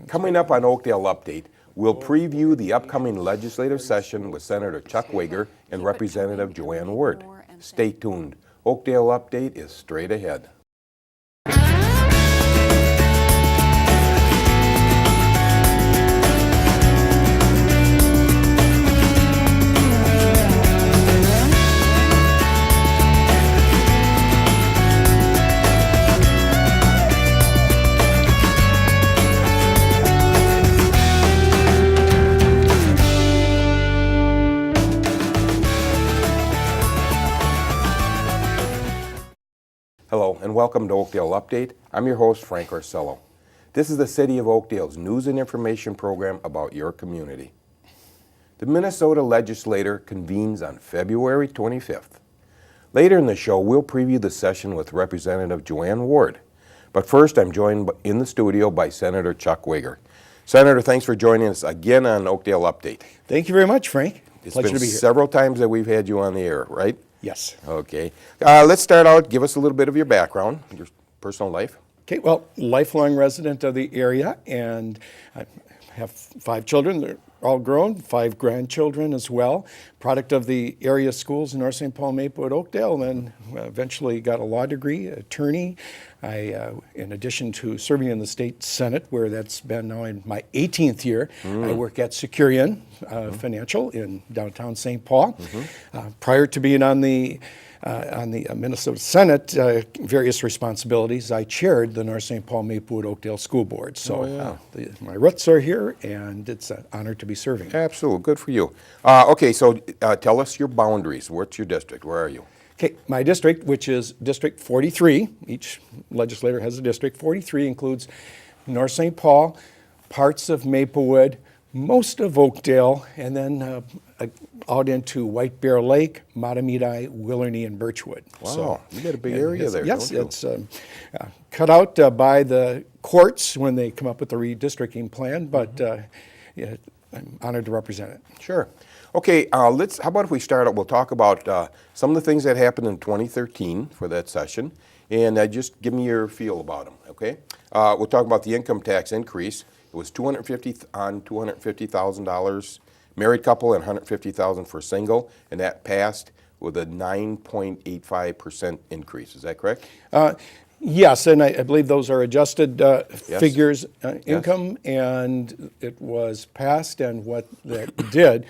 Coming up on Oakdale Update, we'll preview the upcoming legislative session with Senator Chuck Wager and Representative Joanne Ward. Stay tuned. Oakdale Update is straight ahead. Hello and welcome to Oakdale Update. I'm your host, Frank Orsello. This is the City of Oakdale's news and information program about your community. The Minnesota legislature convenes on February 25th. Later in the show, we'll preview the session with Representative Joanne Ward. But first, I'm joined in the studio by Senator Chuck Wager. Senator, thanks for joining us again on Oakdale Update. Thank you very much, Frank. It's Pleasure been to be here. Several times that we've had you on the air, right? Yes. Okay. Let's start out. Give us a little bit of your background, your personal life. Okay, well, lifelong resident of the area, and I have 5 children. They're all grown, 5 grandchildren as well. Product of the area schools in North St. Paul, Maplewood, Oakdale, and then eventually got a law degree, attorney. I, in addition to serving in the state senate, where that's been now in my 18th year, I work at Securian Financial in downtown St. Paul. Prior to being on the Minnesota Senate, various responsibilities. I chaired the North St. Paul Maplewood Oakdale School Board. So my roots are here, and it's an honor to be serving. Absolutely. Good for you. Okay, so tell us your boundaries. What's your district? Where are you? Okay, my district, which is District 43, each legislator has a district. 43 includes North St. Paul, parts of Maplewood, most of Oakdale, and then out into White Bear Lake, Matamidi, Willarney, and Birchwood. Wow, so, you got a big area there, yes, don't you? it's cut out by the courts when they come up with the redistricting plan, but yeah, I'm honored to represent it. Sure. Okay, how about if we start out, we'll talk about some of the things that happened in 2013 for that session, and just give me your feel about them, okay? We'll talk about the income tax increase. It was $250,000 married couple and $150,000 for single, and that passed with a 9.85% increase. Is that correct? Yes, and I believe those are adjusted figures, income, Yes. and it was passed, and what that did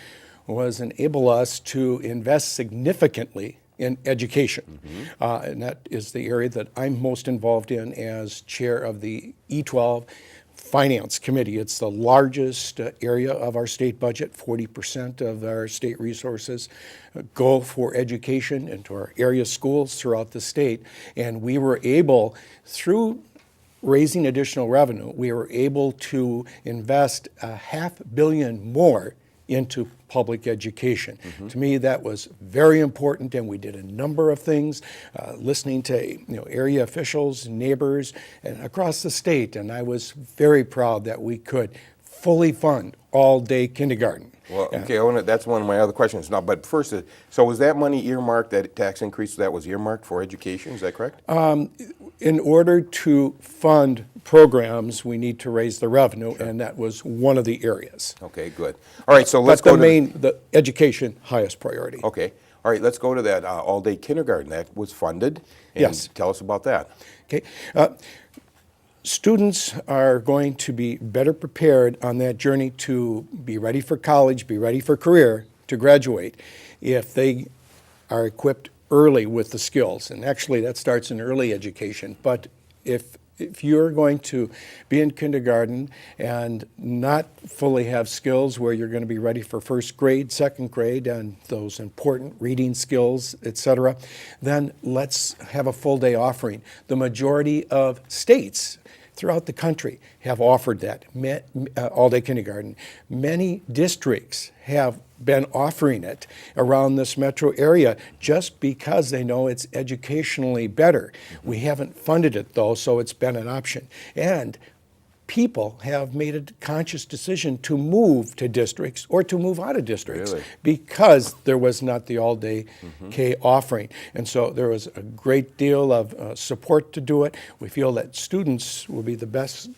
was enable us to invest significantly in education. And that is the area that I'm most involved in as chair of the E12 Finance Committee. It's the largest area of our state budget. 40% of our state resources go for education into our area schools throughout the state. And we were able, through raising additional revenue, we were able to invest $500 million more into public education. To me, that was very important, and we did a number of things, listening to area officials, neighbors, and across the state, and I was very proud that we could fully fund all-day kindergarten. Well, okay, that's one of my other questions now, but first, so was that money earmarked, that tax increase that was earmarked for education, is that correct? In order to fund programs, we need to raise the revenue, and that was one of the areas. Okay, good. All right, so let's go to the education, highest priority. Okay, all right, let's go to that all-day kindergarten. That was funded. And Yes. Tell us about that. Okay. Students are going to be better prepared on that journey to be ready for college, be ready for career, to graduate, if they are equipped early with the skills. And actually that starts in early education. But if you're going to be in kindergarten and not fully have skills where you're going to be ready for first grade, second grade, and those important reading skills, etc., then let's have a full day offering. The majority of states throughout the country have offered that, all-day kindergarten. Many districts have been offering it around this metro area just because they know it's educationally better. We haven't funded it though, so it's been an option. And people have made a conscious decision to move to districts or to move out of districts because there was not the all-day K offering. And so there was a great deal of support to do it. We feel that students will be the best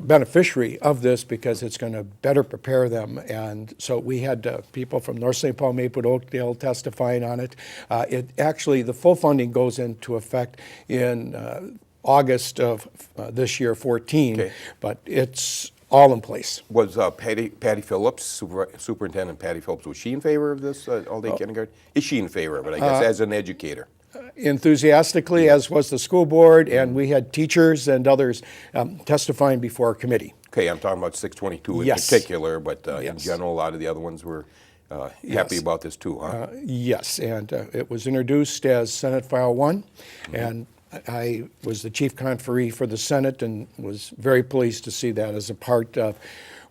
beneficiary of this because it's going to better prepare them. And so we had people from North St. Paul, Maplewood, Oakdale testifying on it. It actually, the full funding goes into effect in August of this year, 14, Okay. but it's all in place. Was Patty Phillips, Superintendent Patty Phillips, was she in favor of this all-day kindergarten? Is she in favor of it, I guess, as an educator? Enthusiastically, as was the school board, and we had teachers and others testifying before our committee. Okay, I'm talking about 622 in Yes. particular, but in Yes. general, a lot of the other ones were happy Yes. about this too, huh? Yes, and it was introduced as Senate File 1, and I was the chief conferee for the Senate and was very pleased to see that as a part of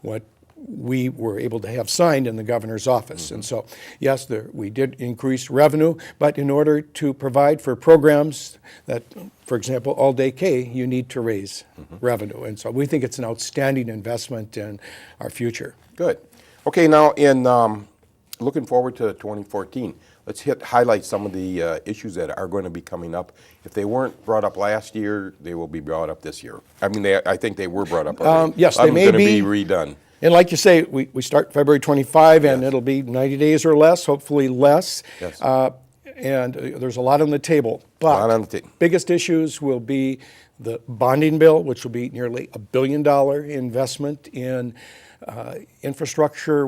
what we were able to have signed in the governor's office. And so, yes, we did increase revenue, but in order to provide for programs that, for example, all-day K, you need to raise revenue. And so we think it's an outstanding investment in our future. Good. Okay, now in looking forward to 2014, let's highlight some of the issues that are going to be coming up. If they weren't brought up last year, they will be brought up this year. I mean, I think they were brought up already. Yes, they may going to be. be redone. And like you say, we start February 25, and it'll be 90 days or less, hopefully less. Yes. And there's a lot on the table. A lot But on the table. biggest issues will be the bonding bill, which will be nearly $1 billion investment in infrastructure,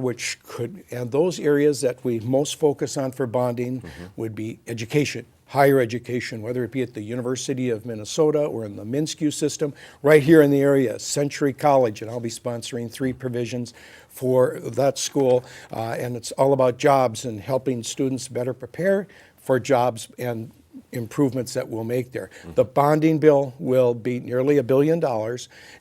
and those areas that we most focus on for bonding would be education. Higher education, whether it be at the University of Minnesota or in the MnSCU system, right here in the area, Century College, and I'll be sponsoring 3 provisions for that school. And it's all about jobs and helping students better prepare for jobs and improvements that we'll make there. The bonding bill will be nearly $1 billion,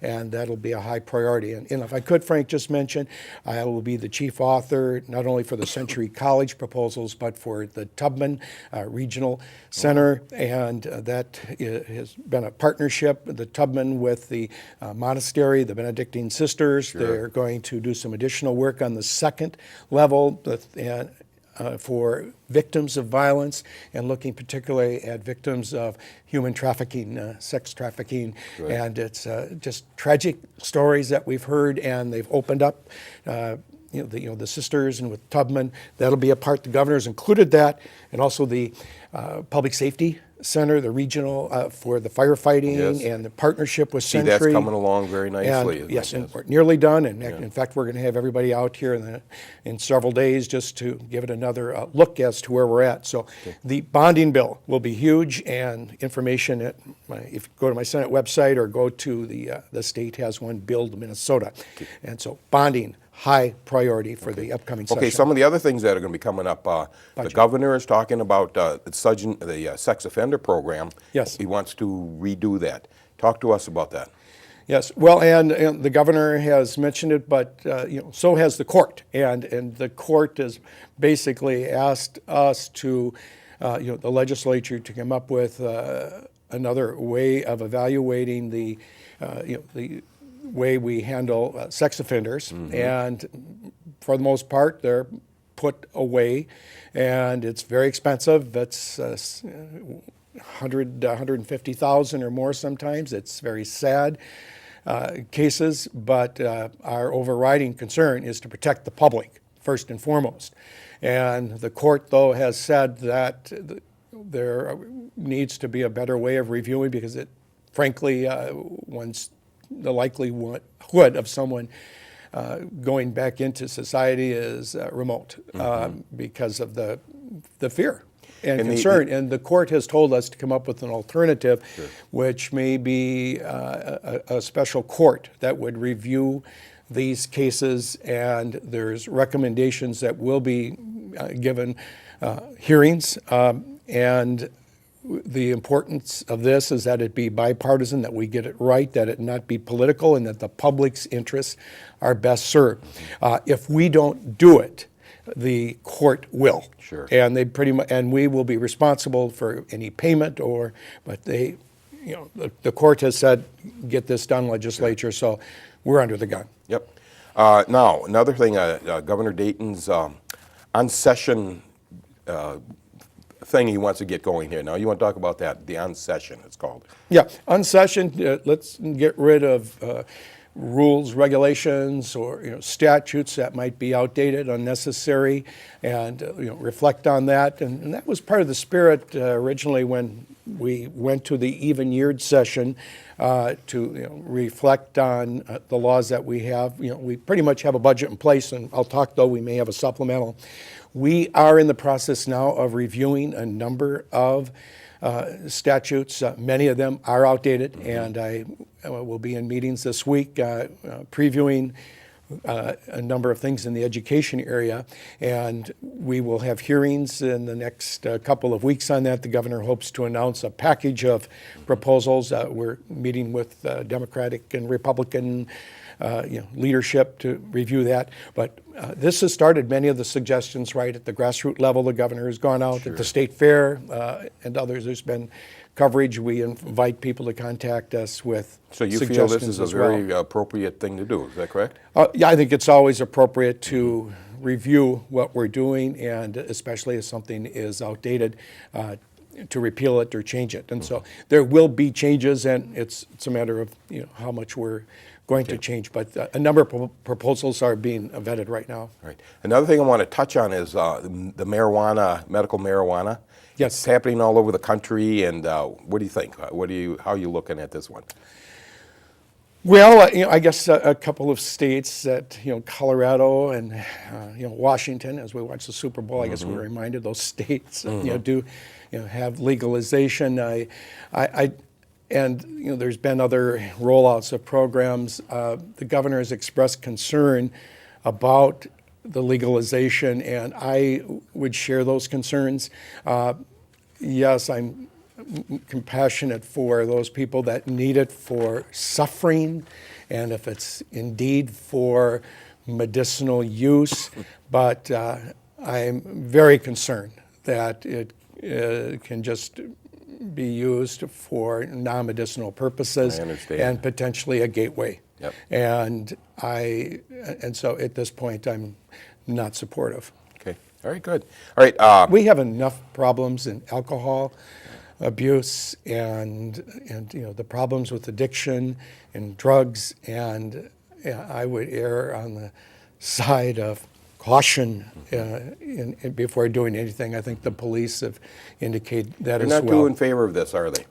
and that'll be a high priority. And if I could, Frank, just mention, I will be the chief author, not only for the Century College proposals, but for the Tubman Regional Center, and that has been a partnership, the Tubman with the monastery, the Benedictine Sisters. Sure. They're going to do some additional work on the second level, for victims of violence, and looking particularly at victims of human trafficking, sex trafficking. Good. And it's just tragic stories that we've heard, and they've opened up the sisters, and with Tubman, that'll be a part. The governor's included that, and also the public safety center, the regional for the firefighting, Yes. and the partnership with See, Century. that's coming along very nicely. And, yes, isn't and it? we're nearly done. And in fact, we're going to have everybody out here in several days just to give it another look as to where we're at. So the bonding bill will be huge, and information if you go to my Senate website or go to the state has one, Build Minnesota. And so bonding, high priority for the upcoming session. Okay, some of the other things that are going to be coming up, the governor is talking about the sex offender program. Yes. He wants to redo that. Talk to us about that. Yes, well, and the governor has mentioned it, but so has the court, and the court has basically asked us to, the legislature, to come up with another way of evaluating the way we handle sex offenders, and for the most part, they're put away, and it's very expensive. It's 150,000 or more sometimes. It's very sad cases, but our overriding concern is to protect the public first and foremost. And the court, though, has said that there needs to be a better way of reviewing, because it, frankly, once the likelihood of someone going back into society is remote because of the fear and concern. And the court has told us to come up with an alternative, which may be a special court that would review these cases, and there's recommendations that will be given hearings. And the importance of this is that it be bipartisan, that we get it right, that it not be political, and that the public's interests are best served. If we don't do it, the court will. Sure. And they and we will be responsible for any payment, but the court has said, get this done, legislature, so we're under the gun. Yep. Now, another thing, Governor Dayton's on-session thing he wants to get going here. Now, you want to talk about that, the on-session, it's called. Yeah, on-session, let's get rid of rules, regulations, or statutes that might be outdated, unnecessary, and reflect on that. And that was part of the spirit originally when we went to the even-yeared session to reflect on the laws that we have. We pretty much have a budget in place, and I'll talk, though, we may have a supplemental. We are in the process now of reviewing a number of statutes. Many of them are outdated, and I will be in meetings this week previewing a number of things in the education area, and we will have hearings in the next couple of weeks on that. The governor hopes to announce a package of proposals. We're meeting with Democratic and Republican leadership to review that. But this has started many of the suggestions right at the grassroots level. The governor has gone out at the state fair and others. There's been coverage. We invite people to contact us with suggestions. So you feel this is a very appropriate thing to do, is that correct? Yeah, I think it's always appropriate to review what we're doing, and especially if something is outdated, to repeal it or change it. And so there will be changes, and it's a matter of how much we're going to change. But a number of proposals are being vetted right now. Right. Another thing I want to touch on is the marijuana, medical marijuana. Yes. It's happening all over the country, and what do you think? How are you looking at this one? Well, I guess a couple of states that, Colorado and, Washington, as we watch the Super Bowl, I guess we're reminded those states, do, have legalization. And there's been other rollouts of programs. The governor has expressed concern about the legalization, and I would share those concerns. Yes, I'm compassionate for those people that need it for suffering, and if it's indeed for medicinal use, but I'm very concerned that it can just be used for non-medicinal purposes. I understand. And potentially a gateway. Yep. And so at this point, I'm not supportive. Okay. All right. Good. All right. We have enough problems in alcohol abuse and the problems with addiction and drugs, and I would err on the side of caution before doing anything. I think the police have indicated that as well. They're not too in favor of this, are they?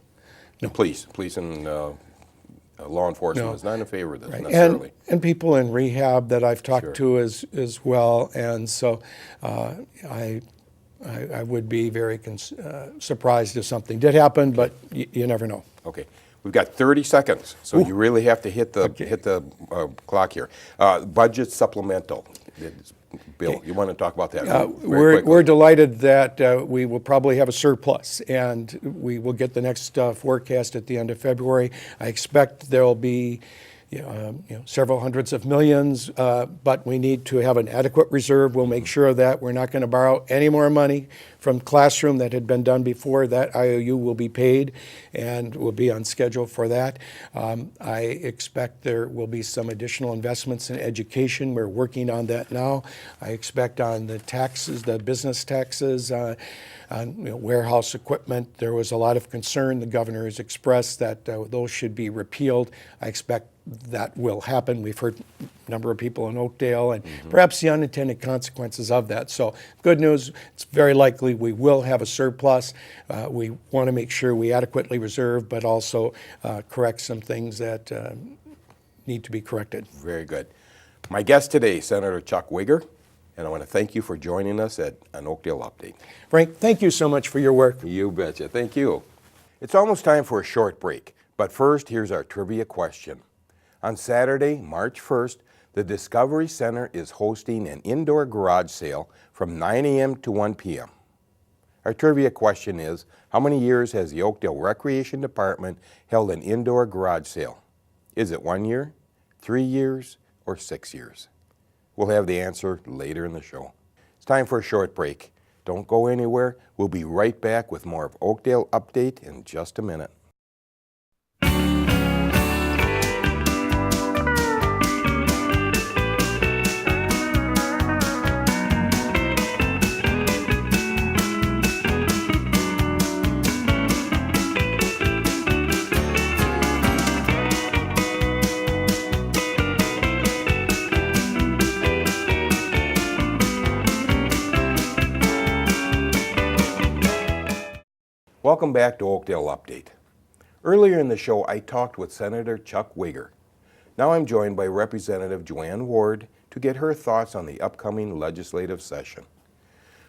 No. Police and law enforcement is not in favor of this Right. necessarily. And people in rehab that I've talked to as well, and so I would be very surprised if something did happen, but you never know. Okay. We've got 30 seconds, so you really have to hit the clock here. Budget supplemental. Bill, you want to talk about that very quickly? We're delighted that we will probably have a surplus, and we will get the next forecast at the end of February. I expect there will be several hundreds of millions, but we need to have an adequate reserve. We'll make sure of that. We're not going to borrow any more money from classroom that had been done before. That IOU will be paid and will be on schedule for that. I expect there will be some additional investments in education. We're working on that now. I expect on the taxes, the business taxes, on warehouse equipment, there was a lot of concern. The governor has expressed that those should be repealed. I expect that will happen. We've heard a number of people in Oakdale and perhaps the unintended consequences of that. So good news, it's very likely we will have a surplus. We want to make sure we adequately reserve, but also correct some things that need to be corrected. Very good. My guest today, Senator Chuck Wigger, and I want to thank you for joining us at an Oakdale Update. Frank, thank you so much for your work. You betcha. Thank you. It's almost time for a short break, but first, here's our trivia question. On Saturday, March 1st, the Discovery Center is hosting an indoor garage sale from 9 a.m. to 1 p.m. Our trivia question is, how many years has the Oakdale Recreation Department held an indoor garage sale? Is it 1 year, 3 years, or 6 years? We'll have the answer later in the show. It's time for a short break. Don't go anywhere. We'll be right back with more of Oakdale Update in just a minute. Welcome back to Oakdale Update. Earlier in the show, I talked with Senator Chuck Wigger. Now I'm joined by Representative Joanne Ward to get her thoughts on the upcoming legislative session.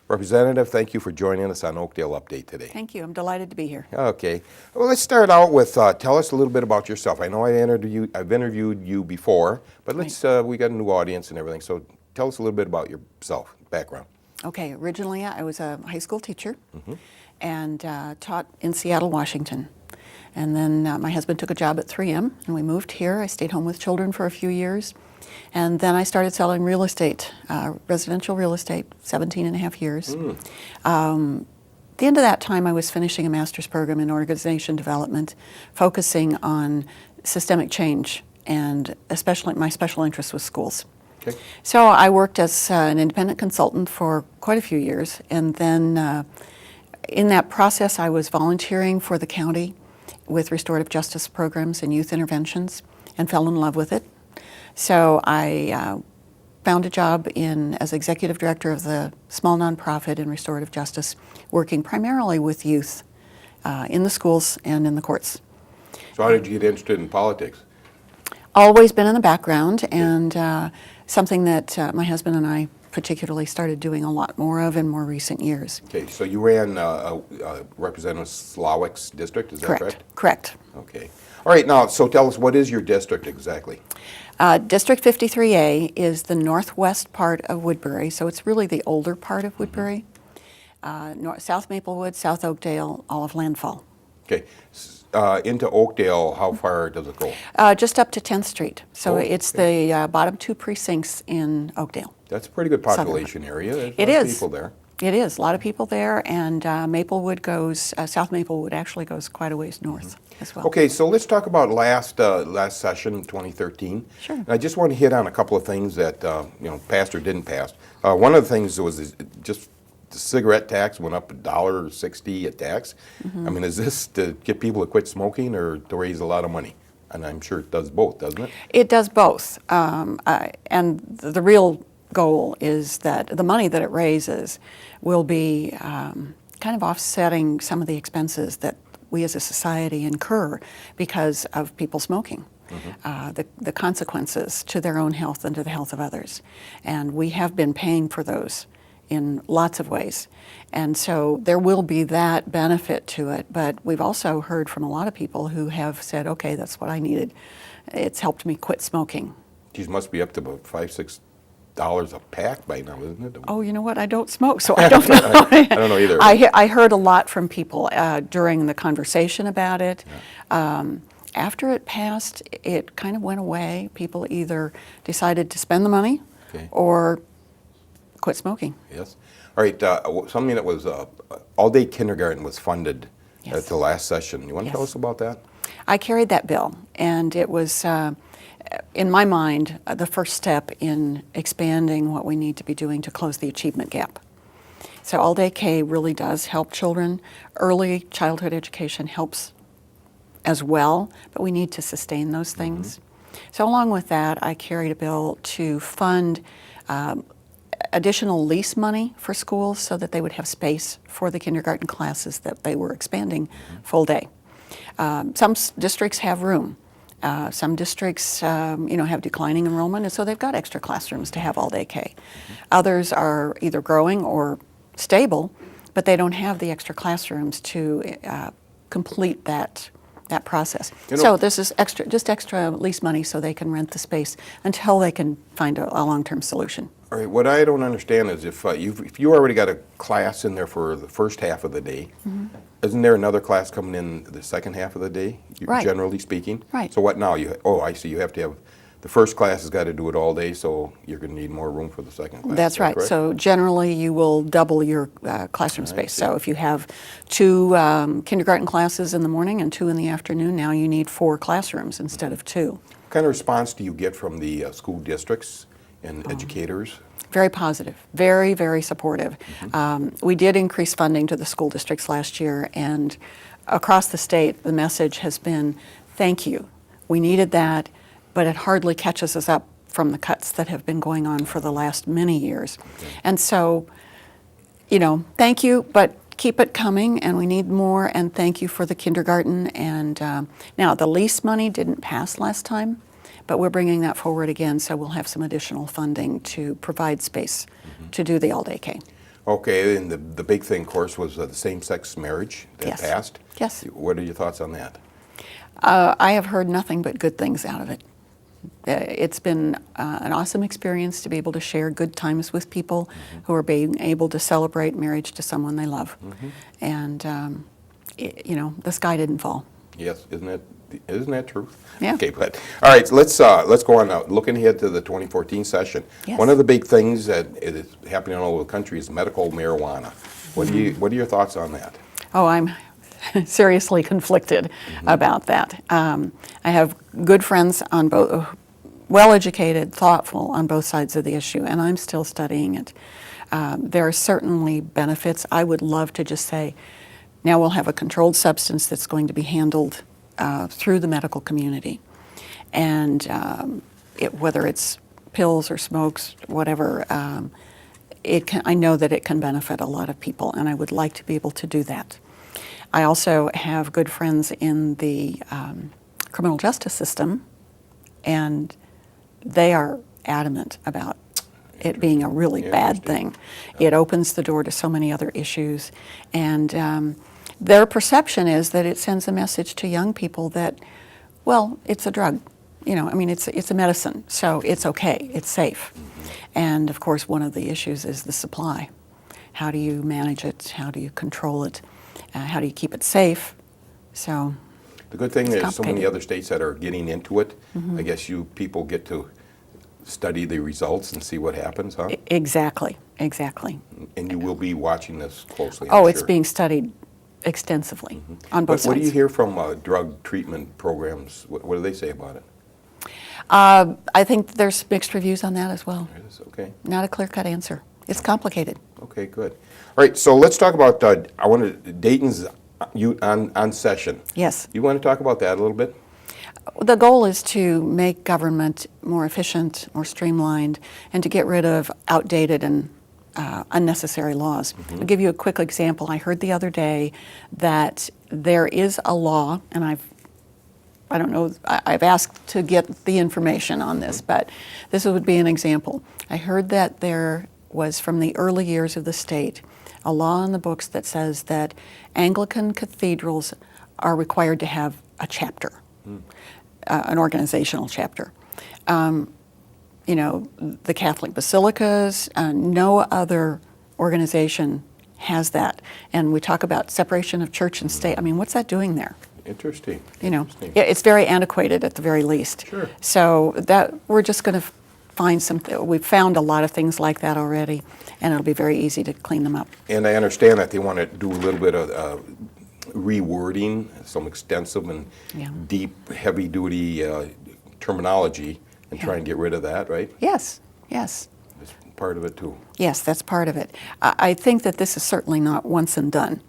Representative, thank you for joining us on Oakdale Update today. Thank you. I'm delighted to be here. Okay. Well, let's start out with tell us a little bit about yourself. I know I've interviewed you before, but we got a new audience and everything, so tell us a little bit about yourself, background. Okay. Originally, I was a high school teacher and taught in Seattle, Washington. And then my husband took a job at 3M, and we moved here. I stayed home with children for a few years. And then I started selling real estate, residential real estate, 17 and a half years. At the end of that time, I was finishing a master's program in organization development, focusing on systemic change, and especially my special interest was schools. Okay. So I worked as an independent consultant for quite a few years, and then in that process, I was volunteering for the county with restorative justice programs and youth interventions, and fell in love with it. So I found a job as executive director of the small nonprofit in restorative justice, working primarily with youth in the schools and in the courts. So how did you get interested in politics? Always been in the background, and something that my husband and I particularly started doing a lot more of in more recent years. Okay, so you ran Representative Slawick's district, is that correct? Correct. Okay. All right, now, so tell us, what is your district exactly? District 53A is the northwest part of Woodbury, so it's really the older part of Woodbury. South Maplewood, South Oakdale, all of Landfall. Okay. Into Oakdale, how far does it go? Just up to 10th Street. So it's okay. the bottom two precincts in Oakdale. That's a pretty good population area. There's It a lot is. of people there. It is. A lot of people there, and Maplewood goes, South Maplewood actually goes quite a ways north as well. Okay, so let's talk about last session, 2013. Sure. And I just want to hit on a couple of things that, passed or didn't pass. One of the things was just the cigarette tax went up $1.60 a tax. I mean, is this to get people to quit smoking or to raise a lot of money? And I'm sure it does both, doesn't it? It does both. And the real goal is that the money that it raises will be kind of offsetting some of the expenses that we as a society incur because of people smoking. The consequences to their own health and to the health of others. And we have been paying for those in lots of ways. And so there will be that benefit to it, but we've also heard from a lot of people who have said, okay, that's what I needed. It's helped me quit smoking. These must be up to about $5-6 a pack by now, isn't it? Oh, you know what? I don't smoke, so I don't know. I don't know either. I heard a lot from people during the conversation about it. After it passed, it kind of went away. People either decided to spend the money or quit smoking. Yes. All right. Something that was all-day kindergarten was funded at the last session. You want to tell us about that? I carried that bill, and it was, in my mind, the first step in expanding what we need to be doing to close the achievement gap. So all-day K really does help children. Early childhood education helps as well, but we need to sustain those things. So along with that, I carried a bill to fund additional lease money for schools so that they would have space for the kindergarten classes that they were expanding full day. Some districts have room. Some districts, have declining enrollment, and so they've got extra classrooms to have all-day K. Others are either growing or stable, but they don't have the extra classrooms to complete that process. So this is extra lease money so they can rent the space until they can find a long-term solution. All right. What I don't understand is if you already got a class in there for the first half of the day, isn't there another class coming in the second half of the day, Right. generally speaking? Right. So what now? I see. You have to have the first class has got to do it all day, so you're going to need more room for the second class. That's right. Correct? So generally, you will double your classroom space. So if you have 2 kindergarten classes in the morning and 2 in the afternoon, now you need 4 classrooms instead of 2. What kind of response do you get from the school districts and educators? Very positive, very, very supportive. We did increase funding to the school districts last year, and across the state, the message has been, thank you. We needed that, but it hardly catches us up from the cuts that have been going on for the last many years. And so, thank you, but keep it coming, and we need more, and thank you for the kindergarten. And now, the lease money didn't pass last time, but we're bringing that forward again, so we'll have some additional funding to provide space to do the all-day K. Okay, and the big thing, of course, was the same-sex marriage that Yes. passed. Yes. What are your thoughts on that? I have heard nothing but good things out of it. It's been an awesome experience to be able to share good times with people who are being able to celebrate marriage to someone they love. And, you know, the sky didn't fall. Yes, isn't that true? Yeah. Okay, but all right, let's go on now. Looking ahead to the 2014 session. Yes. One of the big things that is happening all over the country is medical marijuana. What are your thoughts on that? Oh, I'm seriously conflicted about that. I have good friends on both, well-educated, thoughtful on both sides of the issue, and I'm still studying it. There are certainly benefits. I would love to just say, now we'll have a controlled substance that's going to be handled through the medical community. And whether it's pills or smokes, whatever, I know that it can benefit a lot of people, and I would like to be able to do that. I also have good friends in the criminal justice system, and they are adamant about it being a really bad thing. It opens the door to so many other issues, and their perception is that it sends a message to young people that, well, it's a drug. You know, I mean, it's a medicine, so it's okay, it's safe. And of course, one of the issues is the supply. How do you manage it? How do you control it? How do you keep it safe? So The good thing it's is so many complicated. other states that are getting into it. I guess you people get to study the results and see what happens, huh? Exactly, exactly. And you will be watching this closely, Oh, I'm it's sure. being studied extensively on both What do you sides. hear from drug treatment programs? What do they say about it? I think there's mixed reviews on that as well. It is, okay. Not a clear-cut answer. It's complicated. Okay, good. All right, so let's talk about, Dayton's on session. Yes. You want to talk about that a little bit? The goal is to make government more efficient, more streamlined, and to get rid of outdated and unnecessary laws. I'll give you a quick example. I heard the other day that there is a law, and I don't know, I've asked to get the information on this, but this would be an example. I heard that there was, from the early years of the state, a law in the books that says that Anglican cathedrals are required to have a chapter, an organizational chapter. You know, the Catholic basilicas, no other organization has that. And we talk about separation of church and state. I mean, what's that doing there? Interesting. You know, Interesting. yeah, it's very antiquated at the very least. Sure. So that we're just going to find something. We've found a lot of things like that already, and it'll be very easy to clean them up. And I understand that they want to do a little bit of rewording, some extensive and Yeah. deep, heavy-duty terminology, and try and get rid of that, right? Yes, yes. That's part of it, too. Yes, that's part of it. I think that this is certainly not once and done.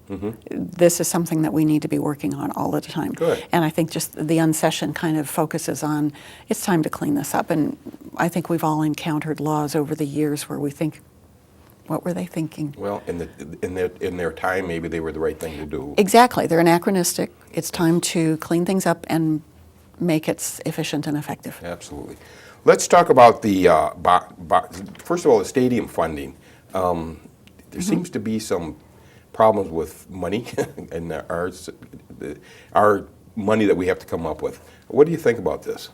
This is something that we need to be working on all the time. Good. And I think just the unsession kind of focuses on, it's time to clean this up. And I think we've all encountered laws over the years where we think, what were they thinking? Well, in their time, maybe they were the right thing to do. Exactly. They're anachronistic. It's time to clean things up and make it efficient and effective. Absolutely. Let's talk about the, first of all, the stadium funding. There seems to be some problems with money and our money that we have to come up with. What do you think about this?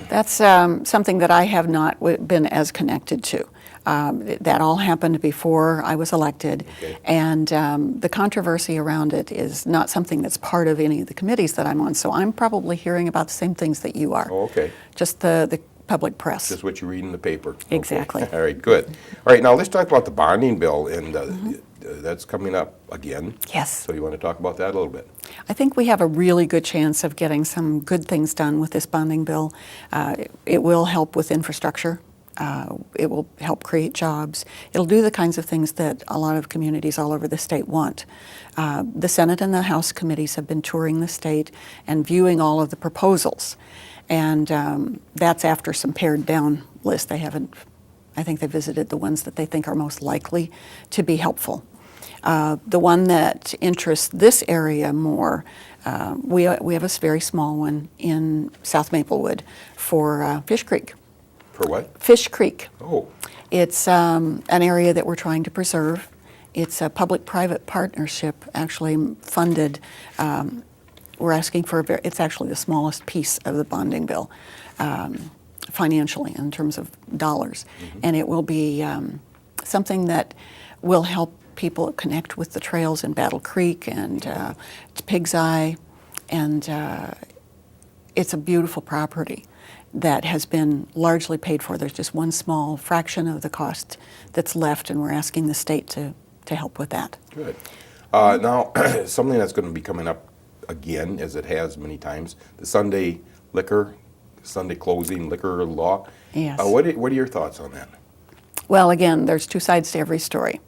That's something that I have not been as connected to. That all happened before I was elected, Okay. and the controversy around it is not something that's part of any of the committees that I'm on, so I'm probably hearing about the same things that you are. Oh, okay. Just the public press. Just what you read in the paper. Okay. Exactly. All right, good. All right, now let's talk about the bonding bill, and that's coming up again. Yes. So you want to talk about that a little bit? I think we have a really good chance of getting some good things done with this bonding bill. It will help with infrastructure. It will help create jobs. It'll do the kinds of things that a lot of communities all over the state want. The Senate and the House committees have been touring the state and viewing all of the proposals. And that's after some pared down list. I think they visited the ones that they think are most likely to be helpful. The one that interests this area more, we have a very small one in South Maplewood for Fish Creek. For what? Fish Creek. Oh, It's an area that we're trying to preserve. It's a public-private partnership, actually funded. We're asking for it's actually the smallest piece of the bonding bill financially in terms of dollars. And it will be something that will help people connect with the trails in Battle Creek and Pig's Eye. And it's a beautiful property that has been largely paid for. There's just one small fraction of the cost that's left, and we're asking the state to help with that. good. Now, something that's going to be coming up again, as it has many times, the Sunday closing liquor law. Yes. What are your thoughts on that? Well, again, there's two sides to every story.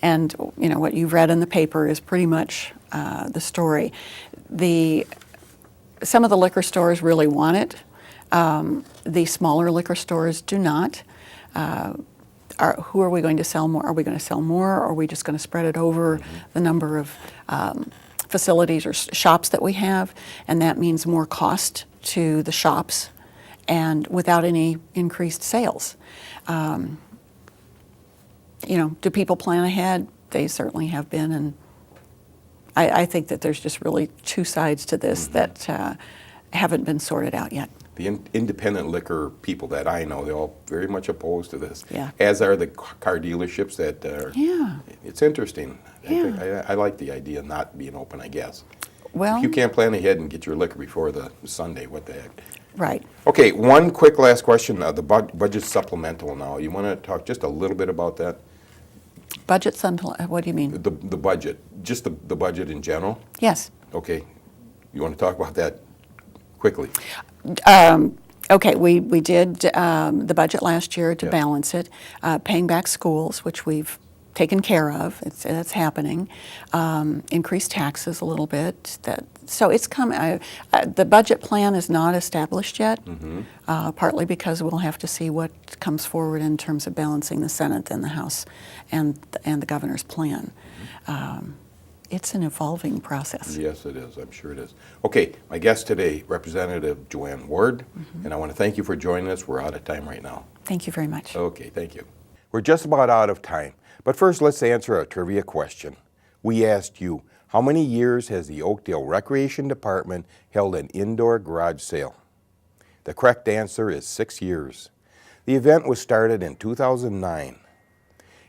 And, you know, what you've read in the paper is pretty much the story. Some of the liquor stores really want it. The smaller liquor stores do not. Who are we going to sell more? Are we going to sell more, or are we just going to spread it over the number of facilities or shops that we have? And that means more cost to the shops and without any increased sales. You know, do people plan ahead? They certainly have been, and I think that there's just really two sides to this that haven't been sorted out yet. The independent liquor people that I know, they're all very much opposed to this. Yeah. As are the car dealerships that are. Yeah. It's interesting. Yeah. I like the idea of not being open, I guess. Well, If you can't plan ahead and get your liquor before the Sunday, what the heck? right. Okay, one quick last question. The budget supplemental now. You want to talk just a little bit about that? Budget supplement, what do you mean? The budget, just the budget in general? Yes. Okay. You want to talk about that quickly? Okay, we did the budget last year to Yeah. balance it, paying back schools, which we've taken care of. It's happening. Increased taxes a little bit. So it's coming. The budget plan is not established yet, partly because we'll have to see what comes forward in terms of balancing the Senate and the House and the governor's plan. It's an evolving process. Yes, it is. I'm sure it is. Okay, my guest today, Representative Joanne Ward, and I want to thank you for joining us. We're out of time right now. Thank you very much. Okay, thank you. We're just about out of time, but first let's answer a trivia question. We asked you, how many years has the Oakdale Recreation Department held an indoor garage sale? The correct answer is 6 years. The event was started in 2009.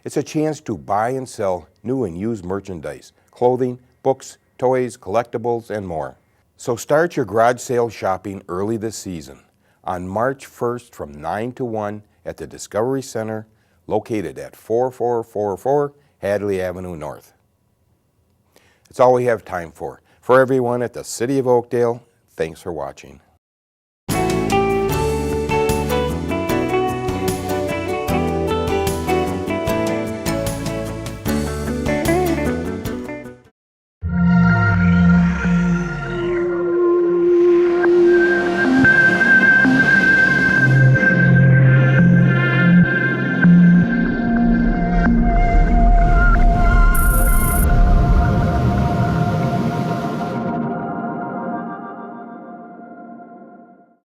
It's a chance to buy and sell new and used merchandise, clothing, books, toys, collectibles, and more. So start your garage sale shopping early this season on March 1st from 9 to 1 at the Discovery Center located at 4444 Hadley Avenue North. That's all we have time for. For everyone at the City of Oakdale, thanks for watching.